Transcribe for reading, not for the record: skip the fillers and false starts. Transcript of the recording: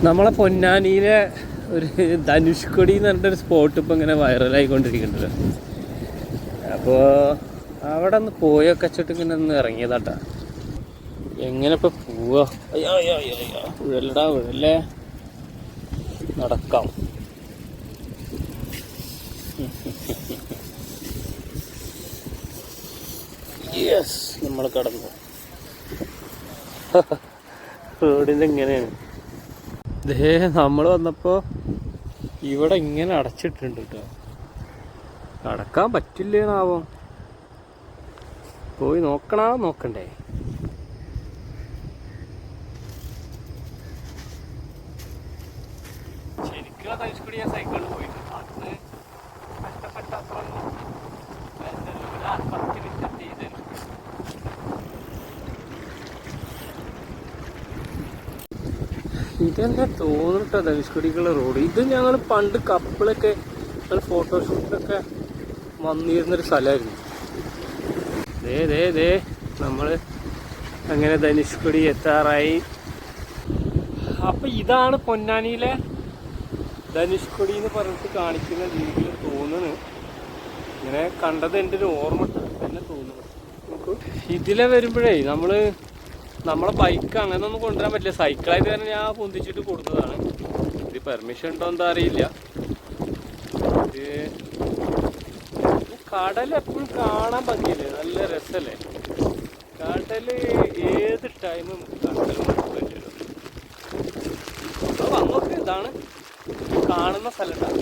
നമ്മളെ പൊന്നാനിയിലെ ഒരു ധനുഷ്കൊടി എന്ന് പറഞ്ഞിട്ടൊരു സ്പോട്ട് ഇപ്പം ഇങ്ങനെ വൈറലായിക്കൊണ്ടിരിക്കുന്നുണ്ടല്ലോ. അപ്പോൾ അവിടെ ഒന്ന് പോയൊക്കെ വെച്ചിട്ട് ഇങ്ങനെ ഒന്ന് ഇറങ്ങിയതാട്ടാ. എങ്ങനെ ഇപ്പം പോവാ? അയ്യോ അയ്യോ അയ്യോ അയ്യോ, വിഴലടാ വിഴല്ലേ, നടക്കാം. യെസ്, നമ്മൾ കടന്നു. റോഡിൻ്റെ ഇങ്ങനെയാണ്. ഇതേ നമ്മൾ വന്നപ്പോൾ ഇവിടെ ഇങ്ങനെ അടച്ചിട്ടുണ്ട് കേട്ടോ. കടക്കാൻ പറ്റില്ലേന്നാവോ, പോയി നോക്കണ്ടേ? ശരിക്കും ധനുഷ്കൊടി ഞാൻ സൈക്കിളിൽ പോയിട്ട് അന്ന് കഷ്ടപ്പെട്ട അത്ര 10 മിനിറ്റ് ചെയ്ത്. ഇതെന്നെ തോന്നിട്ടോ ധനുഷ്കൊടിക്കുള്ള റോഡ്. ഇത് ഞങ്ങൾ പണ്ട് കപ്പിളൊക്കെ ഫോട്ടോഷൂട്ടിലൊക്കെ വന്നിരുന്നൊരു സ്ഥലമായിരുന്നു. ദേ നമ്മൾ അങ്ങനെ ധനുഷ്കൊടി എത്താറായി. അപ്പം ഇതാണ് പൊന്നാനിയിലെ ധനുഷ്കൊടി എന്ന് പറഞ്ഞിട്ട് കാണിക്കുന്ന രീതിയിൽ തോന്നുന്നു. ഇങ്ങനെ കണ്ടത് എൻ്റെ ഒരു ഓർമ്മ തന്നെ തോന്നുന്നു. നോക്കൂ, ഇതിലെ വരുമ്പോഴേ നമ്മളെ ബൈക്ക് അങ്ങനെയൊന്നും കൊണ്ടുവരാൻ പറ്റില്ല. സൈക്കിളായിട്ട് തന്നെ ഞാൻ പൊന്തിച്ചിട്ട് കൊടുത്തതാണ്. ഇത് പെർമിഷൻ ഉണ്ടോ എന്താ അറിയില്ല. കടൽ എപ്പോഴും കാണാൻ ഭംഗിയല്ലേ, നല്ല രസമല്ലേ കടൽ. ഏത് ടൈമും കടൽ പറ്റുമല്ലോ. അപ്പോൾ അങ്ങോട്ട് ഇതാണ് കാണുന്ന സ്ഥലത്താണ്.